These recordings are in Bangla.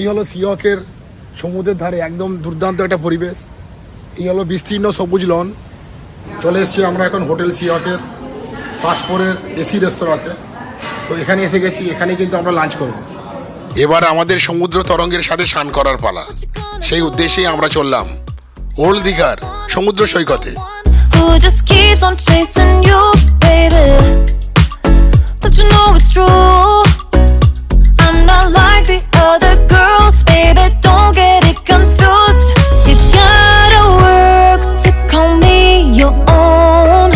এই হলো সিহকের সমুদ্রের ধারে একদম দুর্দান্ত একটা পরিবেশ। এই হলো বিস্তীর্ণ সবুজ লন। চলে এসেছি আমরা এখন হোটেল সিহকের ফার্স্ট ফ্লোরের এসি রেস্তোরাঁতে। তো এখানে এসে গেছি, এখানে কিন্তু আমরা লাঞ্চ করব। এবার আমাদের সমুদ্র তরঙ্গের সাথে স্নান করার পালা। সেই উদ্দেশ্যেই আমরা চললাম ওল্ড দীঘার সমুদ্র সৈকতে। Who just keeps on chasing you, baby? But you know it's true. I'm not like the other girls, baby. Don't get it confused. You gotta work to call me your own.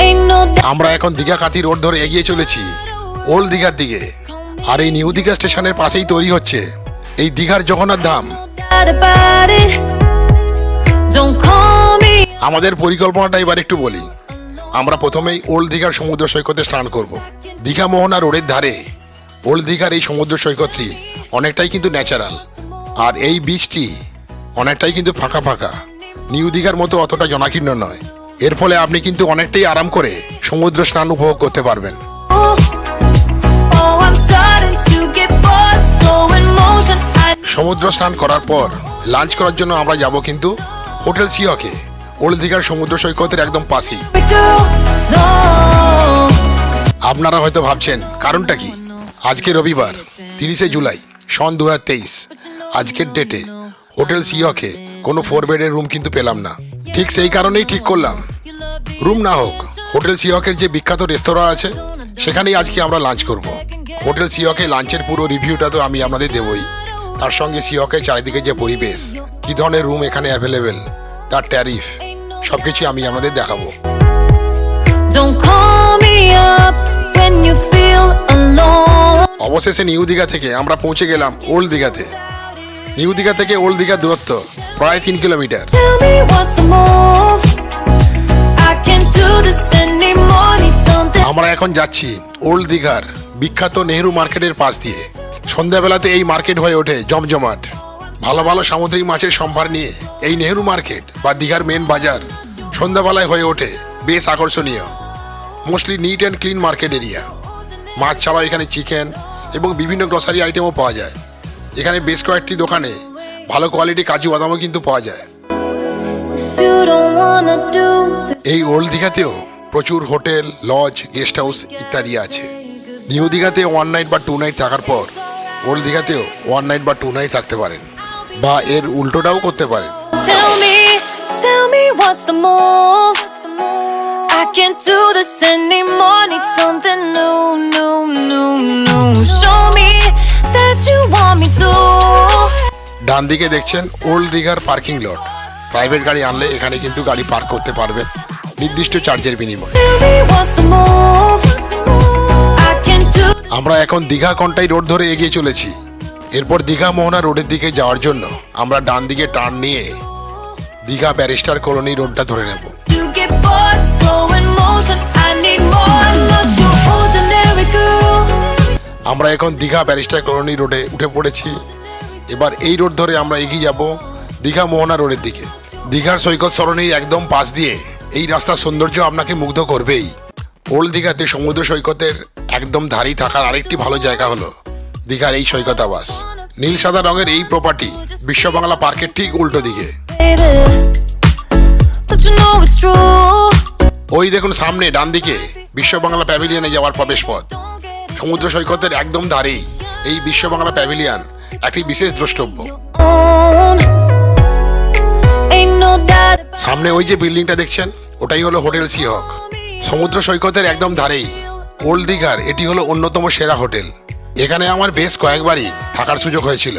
Ain't no আমরা এখন দীঘা কাতি রোড ধরে এগিয়ে চলেছি ওল্ড দীঘার দিকে। আর এই নিউ দীঘা স্টেশনের পাশেই তৈরি হচ্ছে এই দীঘার Jagannath Dham. doubt about it. Don't call me. আমাদের পরিকল্পনাটা এবার একটু বলি। আমরা প্রথমেই ওল্ড দীঘার সমুদ্র সৈকতে স্নান করব। দীঘা মোহনা রোডের ধারে ওল্ড দীঘার এই সমুদ্র সৈকতটি অনেকটাই কিন্তু ন্যাচারাল, আর এই বিচটি অনেকটাই কিন্তু ফাঁকা ফাঁকা, নিউ দীঘার মতো অতটা জনাকীর্ণ নয়। এর ফলে আপনি কিন্তু অনেকটাই আরাম করে সমুদ্র স্নান উপভোগ করতে পারবেন। Oh, I'm starting to get bored, so in motion. সমুদ্র স্নান করার পর লাঞ্চ করার জন্য আমরা যাব কিন্তু হোটেল সিহকে, ওল্ড দীঘার সমুদ্র সৈকতের একদম পাশেই। We do, no. আপনারা হয়তো ভাবছেন কারণটা কি। আজকে রবিবার 30শে জুলাই সন 2023। আজকের ডেটে হোটেল সিহকে কোনো 4 বেডের রুম কিন্তু পেলাম না। ঠিক সেই কারণেই ঠিক করলাম রুম না হোক, হোটেল সিহকের যে বিখ্যাত রেস্তোরাঁ আছে সেখানেই আজকে আমরা লাঞ্চ করব। হোটেল সিহকে লাঞ্চের পুরো রিভিউটা তো আমি আপনাদের দেবই, তার সঙ্গে সিহকের চারিদিকে যে পরিবেশ, কী ধরনের রুম এখানে অ্যাভেলেবেল, তার ট্যারিফ সবকিছু আমি আপনাদের দেখাবো। Don't call me up when you feel alone. অবশেষে নিউ দীঘা থেকে আমরা পৌঁছে গেলাম ওল্ড দীঘাতে। নিউ দীঘা থেকে ওল্ড দীঘার দূরত্ব প্রায় 3 kilometre. Tell me what's the move. I can't do this anymore. Need something. আমরা এখন যাচ্ছি ওল্ড দীঘার বিখ্যাত নেহেরু মার্কেটের পাশ দিয়ে। সন্ধ্যাবেলাতে এই মার্কেট হয়ে ওঠে জমজমাট। ভালো ভালো সামুদ্রিক মাছের সম্ভার নিয়ে এই নেহেরু মার্কেট বা দীঘার মেন বাজার সন্ধ্যাবেলায় হয়ে ওঠে বেশ আকর্ষণীয়। Mostly neat and clean market area. মাছ ছাড়াও এখানে চিকেন এবং বিভিন্ন গ্রসারি আইটেমও পাওয়া যায়। এখানে বেশ কয়েকটি দোকানে ভালো কোয়ালিটি কাজু বাদামও কিন্তু পাওয়া যায়। If you don't wanna do this, এই ওল্ড দীঘাতেও প্রচুর হোটেল, লজ, গেস্ট হাউস ইত্যাদি আছে। নিউ দীঘাতে 1 নাইট বা 2 নাইট থাকার পর ওল্ড দীঘাতেও 1 নাইট বা 2 নাইট থাকতে পারেন, বা এর উল্টোটাও করতে পারেন। tell me what's the move. I can't do this anymore. Need something new, new, new, new. Show me that you want me to. ডান দিকে দেখছেন ওল্ড দীঘার পার্কিং লট। প্রাইভেট গাড়ি আনলে এখানে কিন্তু গাড়ি পার্ক করতে পারবেন নির্দিষ্ট চার্জের বিনিময়ে। Tell me what's the move. I can't do. আমরা এখন দীঘা কন্টাই রোড ধরে এগিয়ে চলেছি। এরপর দীঘা মোহনা রোডের দিকে যাওয়ার জন্য আমরা ডান দিকে টার্ন নিয়ে দীঘা ব্যারিস্টার কলোনি রোডটা ধরে নেব। To get bored, so in motion. I need more. Not your ordinary girl. আমরা এখন দীঘা ব্যারিস্টার কলোনি রোডে উঠে পড়েছি। এবার এই রোড ধরে আমরা এগিয়ে যাব দীঘা মোহনা রোডের দিকে। দীঘার সৈকত সরণির একদম পাশ দিয়ে এই রাস্তার সৌন্দর্য আপনাকে মুগ্ধ করবেই। ওল্ড দীঘাতে সমুদ্র সৈকতের একদম ধারেই থাকার আরেকটি ভালো জায়গা হলো দীঘার এই সৈকত আবাস। নীল সাদা রঙের এই প্রপার্টি বিশ্ব বাংলা পার্কের ঠিক উল্টো দিকে। Baby, but you know it's true. ওই দেখুন সামনে ডান দিকে বিশ্ব বাংলা প্যাভিলিয়নে যাওয়ার প্রবেশ পথ। সমুদ্র সৈকতের একদম ধারেই এই বিশ্ব বাংলা প্যাভিলিয়ন একটি বিশেষ দ্রষ্টব্য। Own. Ain't no doubt. সামনে ওই যে বিল্ডিংটা দেখছেন ওটাই হলো হোটেল সিহক। সমুদ্র সৈকতের একদম ধারেই ওল্ড দীঘার এটি হলো অন্যতম সেরা হোটেল। এখানে আমার বেশ কয়েকবারই থাকার সুযোগ হয়েছিল,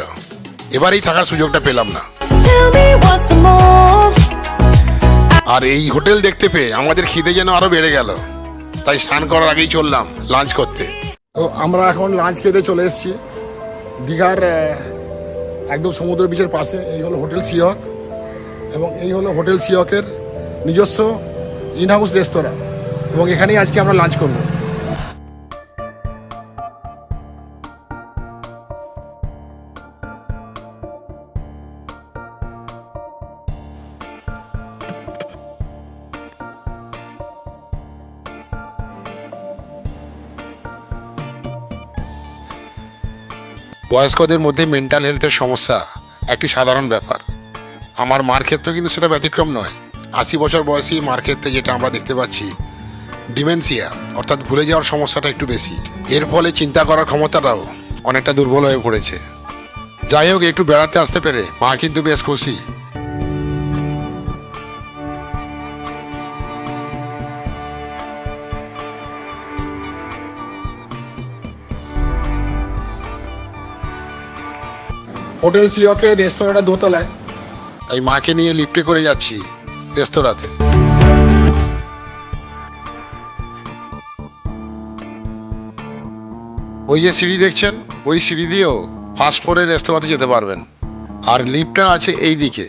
এবারেই থাকার সুযোগটা পেলাম না। Tell me what's the move. আর এই হোটেল দেখতে পেয়ে আমাদের খিদে যেন আরো বেড়ে গেল, তাই স্নান করার আগেই চললাম লাঞ্চ করতে। তো আমরা এখন লাঞ্চ খেতে চলে এসেছি দীঘার একদম সমুদ্র বিচের পাশে। এই হলো হোটেল সিহক এবং এই হলো হোটেল সিহকের নিজস্ব ইনহাউস রেস্তোরাঁ, এবং এখানেই আজকে আমরা লাঞ্চ করব। বয়স্কদের মধ্যে মেন্টাল হেলথের সমস্যা একটি সাধারণ ব্যাপার। আমার মার ক্ষেত্রেও কিন্তু সেটা ব্যতিক্রম নয়। 80 বছর বয়সী মার ক্ষেত্রে যেটা আমরা দেখতে পাচ্ছি, ডিমেনশিয়া অর্থাৎ ভুলে যাওয়ার সমস্যাটা একটু বেশি। এর ফলে চিন্তা করার ক্ষমতাটাও অনেকটা দুর্বল হয়ে পড়েছে। যাই হোক, একটু বেড়াতে আসতে পেরে মা কিন্তু বেশ খুশি। হোটেল সিওকে রেস্তোরাঁটা দোতলায়, এই মাকে নিয়ে লিফটে করে যাচ্ছি রেস্তোরাঁতে। ওই যে সিঁড়ি দেখছেন, ওই সিঁড়ি দিয়েও ফার্স্ট ফ্লোরের রেস্তোরাঁতে যেতে পারবেন, আর লিফটটা আছে এই দিকে।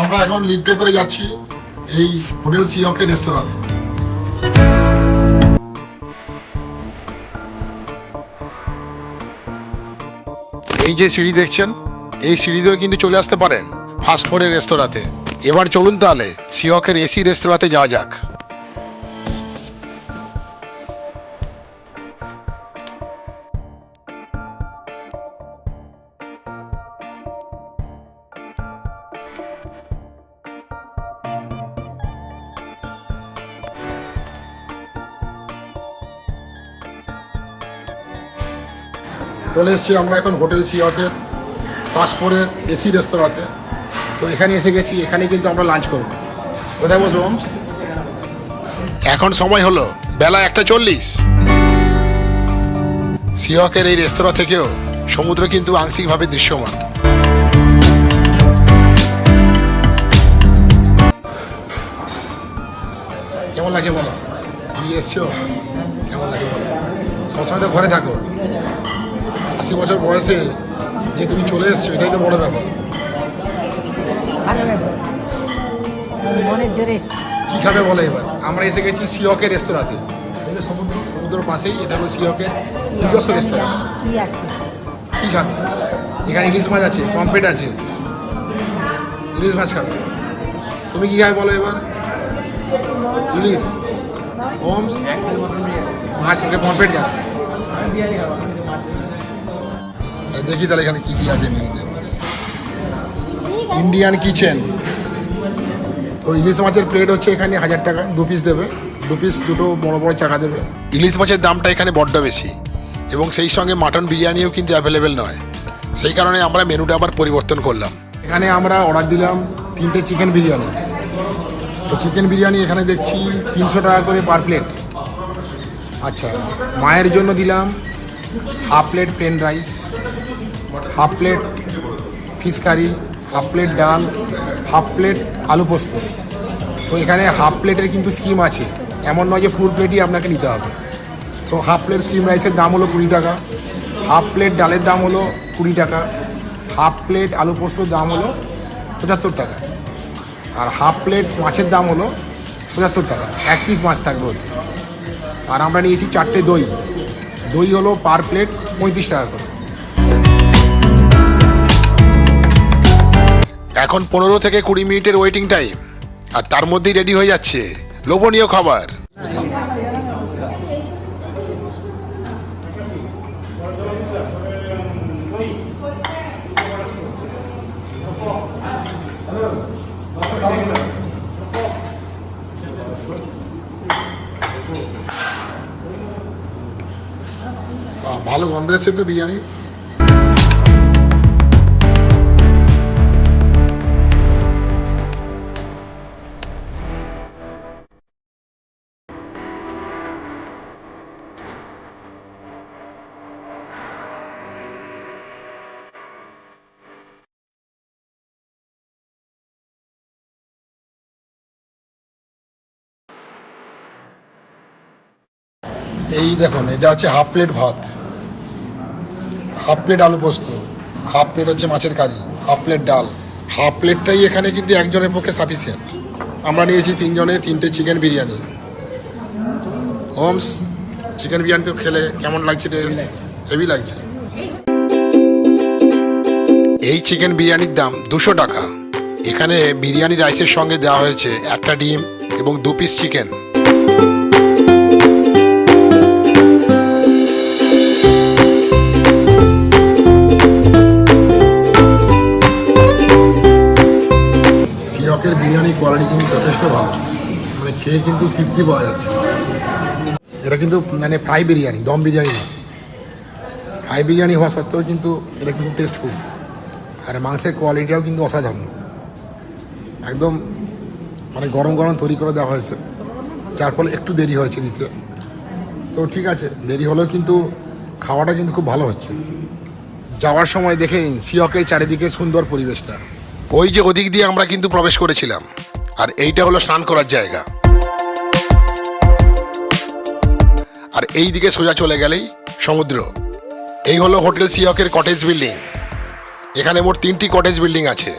আমরা এখন লিফটে করে যাচ্ছি এই হোটেল সিওকে রেস্তোরাঁতে। এই যে সিঁড়ি দেখছেন, এই সিঁড়ি দিয়েও কিন্তু চলে আসতে পারেন ফার্স্ট ফ্লোরের রেস্তোরাঁতে। এবার চলুন তাহলে সিওকের এসি রেস্তোরাঁতে যাওয়া যাক। চলে এসেছি আমরা এখন হোটেল সিওকের ফার্স্ট ফ্লোরের এসি রেস্তোরাঁতে। তো এখানে এসে গেছি, এখানে কিন্তু আমরা লাঞ্চ করবো। কোথায় বসবো হোমস? এখন সময় হলো বেলা 1:40। সিওকের এই রেস্তোরাঁ থেকেও সমুদ্র কিন্তু আংশিকভাবে দৃশ্যমান। কেমন লাগছে বলো? তুমি এসছো, কেমন লাগে বলো? সবসময় তো ঘরে থাকো, 80 বছর বয়সে যে তুমি চলে এসছো, এটাই তো বড় ব্যাপার। ভালো ব্যাপার, মনের জোরে এসেছি। কী খাবে বলো এবার? আমরা এসে গেছি সিওকের রেস্তোরাঁতে। সমুদ্রের পাশেই, এটা হলো সিওকের নিজস্ব রেস্তোরাঁ। কি আছে? কী খাবে? এখানে ইলিশ মাছ আছে, পমফ্রেট আছে, ইলিশ মাছ খাবে। তুমি কী খাবে বলো এবার? ইলিশ, হোমস মাছ, এটা পমফ্রেট খাবে। দেখি তাহলে এখানে কী কী আছে মেনুতে। Indian kitchen. তো ইলিশ মাছের প্লেট হচ্ছে এখানে 1000 টাকা, 2 পিস দেবে, 2 পিস, দুটো বড় বড় চাকা দেবে। ইলিশ মাছের দামটা এখানে বড্ড বেশি, এবং সেই সঙ্গে মাটন বিরিয়ানিও কিন্তু অ্যাভেলেবেল নয়। সেই কারণে আমরা মেনুটা আবার পরিবর্তন করলাম। এখানে আমরা অর্ডার দিলাম 3টে চিকেন বিরিয়ানি। তো চিকেন বিরিয়ানি এখানে দেখছি 300 টাকা করে পার প্লেট। আচ্ছা, মায়ের জন্য দিলাম half plate plain rice, half plate fish curry, half plate ডাল, হাফ প্লেট আলু পোস্ত। তো এখানে হাফ প্লেটের কিন্তু স্কিম আছে, এমন নয় যে ফুল প্লেটই আপনাকে নিতে হবে। তো হাফ প্লেট স্কিম রাইসের দাম হলো 20 টাকা, হাফ প্লেট ডালের দাম হলো 20 টাকা, হাফ প্লেট আলু পোস্তর দাম হলো 75 টাকা, আর হাফ প্লেট মাছের দাম হলো 75 টাকা। 1 পিস মাছ থাকবে ওতে। আর আমরা নিয়েছি 4টে দই। দই হলো পার প্লেট 35 টাকা করে। এখন 15 থেকে 20 মিনিটের ওয়েটিং টাইম, আর তার মধ্যেই রেডি হয়ে যাচ্ছে লোভনীয় খাবার। ভালো গন্ধ এসেছে তো বিরিয়ানি। এই দেখুন, এটা হচ্ছে হাফ প্লেট ভাত, হাফ প্লেট আলু পোস্ত, হাফ প্লেট হচ্ছে মাছের কারি, হাফ প্লেট ডাল। হাফ প্লেটটাই এখানে কিন্তু একজনের পক্ষে সাফিসিয়েন্ট। আমরা নিয়েছি 3 জনে 3টে চিকেন বিরিয়ানি। হোমস, চিকেন বিরিয়ানি তো খেলে কেমন লাগছে? টেস্ট হেভি লাগছে। এই চিকেন বিরিয়ানির দাম 200 টাকা। এখানে বিরিয়ানি রাইসের সঙ্গে দেওয়া হয়েছে একটা ডিম এবং 2 পিস চিকেন। সিয়কের বিরিয়ানি কোয়ালিটি কিন্তু যথেষ্ট ভালো, মানে খেয়ে কিন্তু তৃপ্তি পাওয়া যাচ্ছে। এটা কিন্তু মানে ফ্রাই বিরিয়ানি, দম বিরিয়ানি না। ফ্রাই বিরিয়ানি হওয়া সত্ত্বেও কিন্তু এটা কিন্তু টেস্টফুল, আর মাংসের কোয়ালিটিটাও কিন্তু অসাধারণ। একদম মানে গরম গরম তৈরি করে দেওয়া হয়েছে, যার ফলে একটু দেরি হয়েছে দিতে। তো ঠিক আছে, দেরি হলেও কিন্তু খাওয়াটা কিন্তু খুব ভালো হচ্ছে। যাওয়ার সময় দেখে নিন সিয়কের চারিদিকে সুন্দর পরিবেশটা। ওই যে ওদিক দিয়ে আমরা কিন্তু প্রবেশ করেছিলাম, আর এইটা হলো স্নান করার জায়গা। আর এই দিকে সোজা চলে গেলেই সমুদ্র। এই হলো হোটেল সিয়কের কটেজ বিল্ডিং। এখানে মোট 3টি কটেজ বিল্ডিং আছে।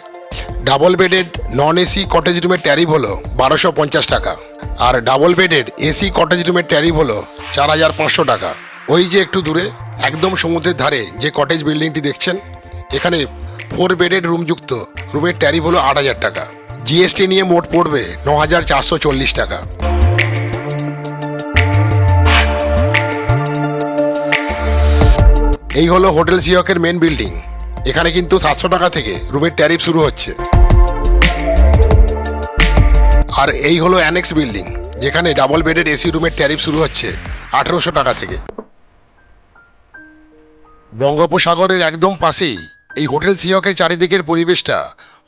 Double bedded non AC cottage রুমের ট্যারিফ হলো 1250 টাকা, আর ডাবল বেডেড এসি কটেজ রুমের ট্যারিফ হলো 4500 টাকা। ওই যে একটু দূরে একদম সমুদ্রের ধারে যে কটেজ বিল্ডিংটি দেখছেন, এখানে 4 বেডেড রুমযুক্ত রুমের ট্যারিফ হলো 8000 টাকা। জিএসটি নিয়ে মোট পড়বে 9440 টাকা। এই হলো হোটেল সিয়কের মেন বিল্ডিং। এখানে কিন্তু 700 টাকা থেকে রুমের ট্যারিফ শুরু হচ্ছে। আর এই হলো অ্যানেক্স বিল্ডিং, যেখানে ডাবল বেডেড এসি রুমের ট্যারিফ শুরু হচ্ছে 1800 টাকা থেকে। বঙ্গোপসাগরের একদম পাশেই এই হোটেল সিয়কের চারিদিকের পরিবেশটা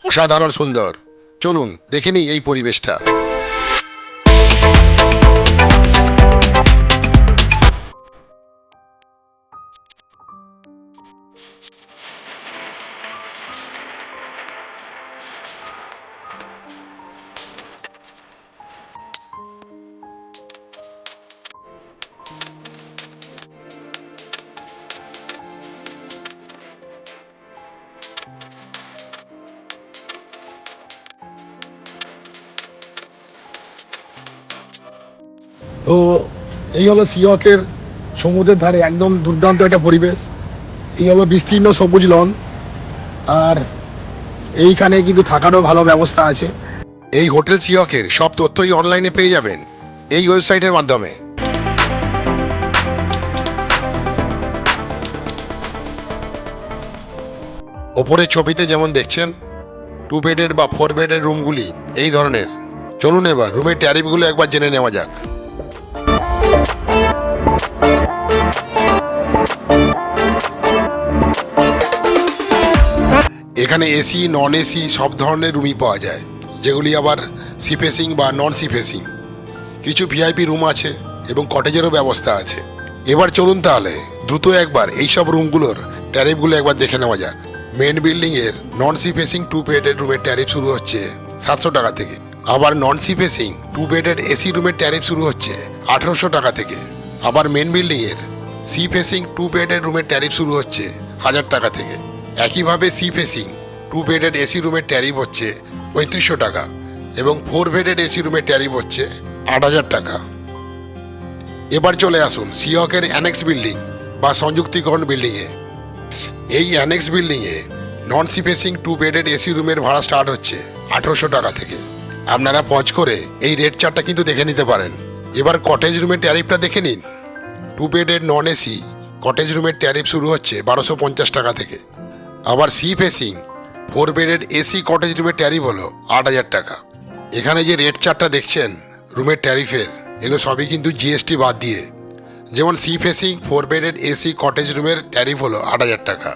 অসাধারণ সুন্দর। চলুন দেখে নিই এই পরিবেশটা। তো এই হলো সিয়কের সমুদ্রের ধারে একদম দুর্দান্ত একটা পরিবেশ। এই হলো বিস্তীর্ণ সবুজ লন, আর এইখানে কিন্তু থাকারও ভালো ব্যবস্থা আছে। এই হোটেল সিয়কের সব তথ্যই অনলাইনে পেয়ে যাবেন এই ওয়েবসাইটের মাধ্যমে। ওপরের ছবিতে যেমন দেখছেন 2 বেডের বা 4 বেডের রুমগুলি এই ধরনের। চলুন এবার রুমের ট্যারিফগুলো একবার জেনে নেওয়া যাক। এখানে এসি নন এসি সব ধরনের রুমই পাওয়া যায়, যেগুলি আবার সি ফেসিং বা নন সি ফেসিং। কিছু ভিআইপি রুম আছে এবং কটেজেরও ব্যবস্থা আছে। এবার চলুন তাহলে দ্রুত একবার এইসব রুমগুলোর ট্যারিফগুলো একবার দেখে নেওয়া যাক। মেন বিল্ডিংয়ের নন সি ফেসিং 2 বেডের রুমের ট্যারিফ শুরু হচ্ছে 700 টাকা থেকে। আবার নন সি ফেসিং 2 বেডের এসি রুমের ট্যারিফ শুরু হচ্ছে 1800 টাকা থেকে। আবার মেন বিল্ডিংয়ের সি ফেসিং 2 বেডের রুমের ট্যারিফ শুরু হচ্ছে 1000 টাকা থেকে। একইভাবে সি ফেসিং 2 বেডেড এসি রুমের ট্যারিফ হচ্ছে 3500 টাকা এবং 4 বেডেড এসি রুমের ট্যারিফ হচ্ছে 8000 টাকা। এবার চলে আসুন সিয়কের অ্যানেক্স বিল্ডিং বা সংযুক্তিকরণ বিল্ডিংয়ে। এই অ্যানেক্স বিল্ডিংয়ে নন সি ফেসিং 2 বেডেড এসি রুমের ভাড়া স্টার্ট হচ্ছে 1800 টাকা থেকে। আপনারা পজ করে এই রেট চার্টটা কিন্তু দেখে নিতে পারেন। এবার কটেজ রুমের ট্যারিফটা দেখে নিন। 2 বেডেড নন এসি কটেজ রুমের ট্যারিফ শুরু হচ্ছে 1250 টাকা থেকে। আবার sea facing 4 bedded AC cottage রুমের ট্যারিফ হলো 8000 টাকা। এখানে যে রেট চার্টটা দেখছেন রুমের ট্যারিফের, এগুলো সবই কিন্তু জিএসটি বাদ দিয়ে। যেমন sea facing 4 bedded AC cottage রুমের ট্যারিফ হলো 8000 টাকা।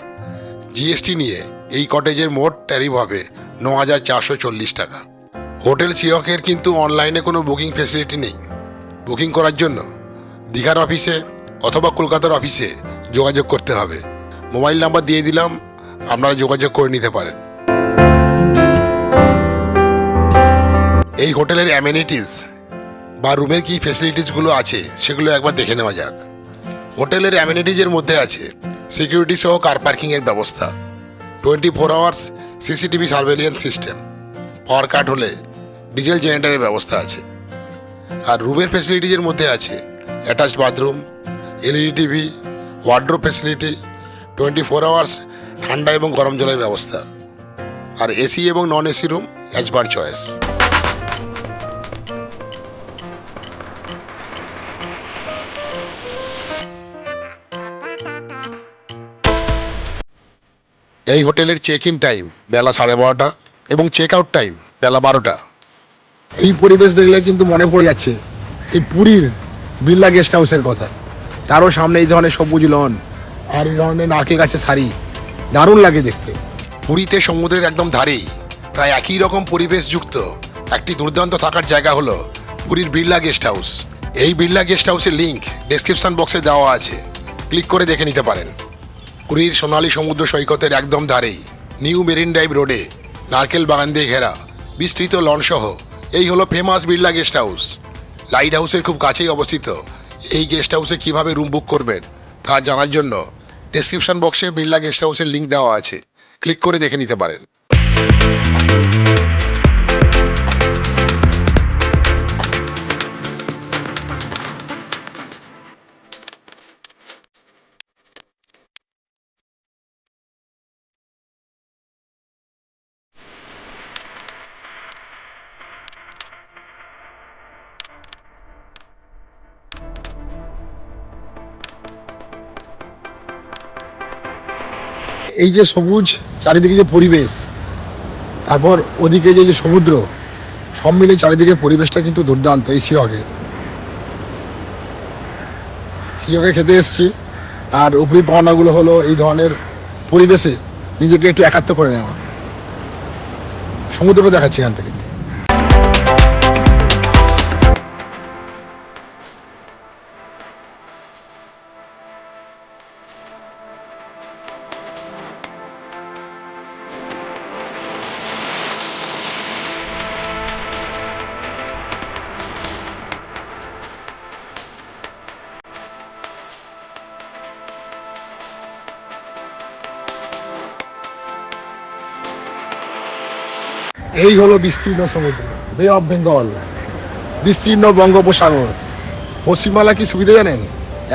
জিএসটি নিয়ে এই কটেজের মোট ট্যারিফ হবে 9440 টাকা। হোটেল সিয়কের কিন্তু অনলাইনে কোনো বুকিং ফেসিলিটি নেই। বুকিং করার জন্য দীঘার অফিসে অথবা কলকাতার অফিসে যোগাযোগ করতে হবে। মোবাইল নাম্বার দিয়ে দিলাম, আপনারা যোগাযোগ করে নিতে পারেন। এই হোটেলের অ্যামেনিটিস বা রুমের কি ফেসিলিটিসগুলো আছে সেগুলো একবার দেখে নেওয়া যাক। হোটেলের অ্যামেনিটিজের মধ্যে আছে সিকিউরিটি সহ কার পার্কিংয়ের ব্যবস্থা, 24 আওয়ার্স সিসিটিভি সার্ভেলিয়েন্স সিস্টেম, পাওয়ার কাট হলে ডিজেল জেনারেটরের ব্যবস্থা আছে। আর রুমের ফেসিলিটিজের মধ্যে আছে attached bathroom, LED TV, wardrobe facility, 24 hours ঠান্ডা এবং গরম জলের ব্যবস্থা, আর এসি এবং non AC room as per choice. এই হোটেলের চেক ইন টাইম বেলা 12:30 এবং চেক আউট টাইম বেলা 12টা। এই পরিবেশ দেখলে কিন্তু মনে পড়ে যাচ্ছে এই পুরীর বিড়লা গেস্ট হাউসের কথা। তারও সামনে এই ধরনের সবুজ লন আর এই ধরনের নারকেল গাছের সারি, দারুণ লাগে দেখতে। পুরীতে সমুদ্রের একদম ধারেই প্রায় একই রকম পরিবেশ যুক্ত একটি দুর্দান্ত থাকার জায়গা হলো পুরীর বিড়লা গেস্ট হাউস। এই বিড়লা গেস্ট হাউসের লিঙ্ক ডেসক্রিপশন বক্সে দেওয়া আছে, ক্লিক করে দেখে নিতে পারেন। পুরীর সোনালী সমুদ্র সৈকতের একদম ধারেই নিউ মেরিন ড্রাইভ রোডে নারকেল বাগান দিয়ে ঘেরা বিস্তৃত লন সহ এই হলো famous Birla guest house. Light হাউসের খুব কাছেই অবস্থিত এই গেস্ট হাউসে কীভাবে রুম বুক করবেন তা জানার জন্য ডেসক্রিপশন বক্সে বিড়লা গেস্ট হাউসের লিঙ্ক দেওয়া আছে, ক্লিক করে দেখে নিতে পারেন। এই যে সবুজ চারিদিকে যে পরিবেশ, তারপর ওদিকে যে সমুদ্র, সব মিলে চারিদিকে পরিবেশটা কিন্তু দুর্দান্ত। এই সিওকে খেতে এসেছি, আর উপরি পাওনাগুলো হলো এই ধরনের পরিবেশে নিজেকে একটু একাত্ম করে নেওয়া। সমুদ্রটা দেখাচ্ছি এখান থেকে। এই হলো বিস্তীর্ণ সমুদ্র, বে অফ বেঙ্গল, বিস্তীর্ণ বঙ্গোপসাগর। পশ্চিমবাংলা কি সুবিধা জানেন?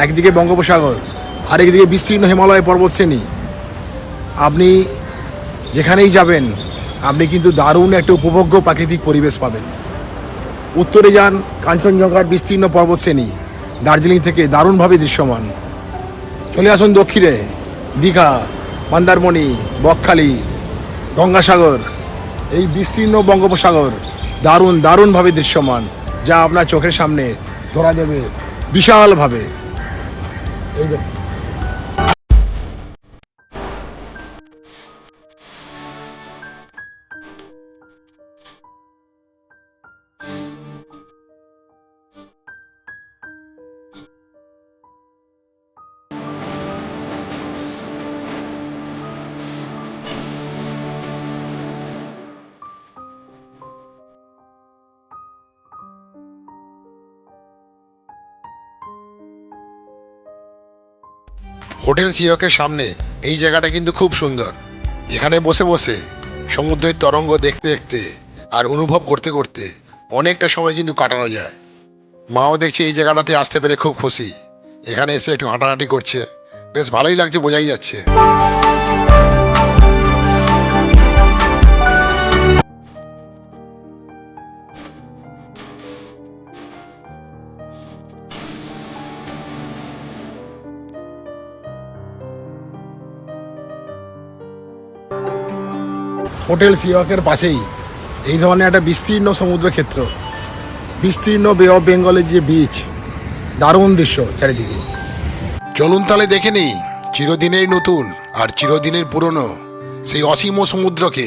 একদিকে বঙ্গোপসাগর, আরেকদিকে বিস্তীর্ণ হিমালয় পর্বতশ্রেণী। আপনি যেখানেই যাবেন আপনি কিন্তু দারুণ একটা উপভোগ্য প্রাকৃতিক পরিবেশ পাবেন। উত্তরে যান, কাঞ্চনজঙ্ঘার বিস্তীর্ণ পর্বতশ্রেণী দার্জিলিং থেকে দারুণভাবে দৃশ্যমান। চলে আসুন দক্ষিণে, দীঘা, মন্দারমণি, বকখালি, গঙ্গাসাগর, এই বিস্তীর্ণ বঙ্গোপসাগর দারুণভাবে দৃশ্যমান, যা আপনার চোখের সামনে ধরা দেবে বিশালভাবে। এই দেখুন, হোটেল সিওকের সামনে এই জায়গাটা কিন্তু খুব সুন্দর। এখানে বসে বসে সমুদ্রের তরঙ্গ দেখতে দেখতে আর অনুভব করতে করতে অনেকটা সময় কিন্তু কাটানো যায়। মাও দেখছি এই জায়গাটাতে আসতে পেরে খুব খুশি, এখানে এসে একটু হাঁটাহাঁটি করছে, বেশ ভালোই লাগছে, বোঝাই যাচ্ছে। হোটেল সিওকের পাশেই এই ধরনের একটা বিস্তীর্ণ সমুদ্রক্ষেত্র, বিস্তীর্ণ বে অফ বেঙ্গলের যে বিচ, দারুণ দৃশ্য চারিদিকে। চলুন তাহলে দেখে নেই চিরদিনের নতুন আর চিরদিনের পুরনো সেই অসীম সমুদ্রকে।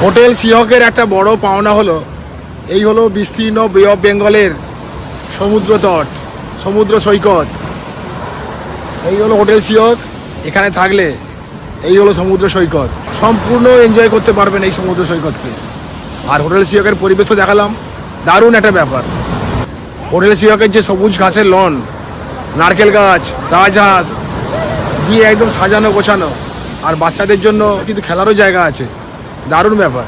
হোটেল সিহকের একটা বড় পাওনা হলো এই হলো বিস্তীর্ণ বে অফ বেঙ্গলের সমুদ্র তট, সমুদ্র সৈকত। এই হলো হোটেল সিহক। এখানে থাকলে এই হলো সমুদ্র সৈকত, সম্পূর্ণ এনজয় করতে পারবেন এই সমুদ্র সৈকতকে। আর হোটেল সিহকের পরিবেশও দেখালাম, দারুণ একটা ব্যাপার। হোটেল সিহকের যে সবুজ ঘাসের লন, নারকেল গাছ, রাজহাঁস দিয়ে একদম সাজানো গোছানো, আর বাচ্চাদের জন্য কিন্তু খেলারও জায়গা আছে, দারুণ ব্যাপার।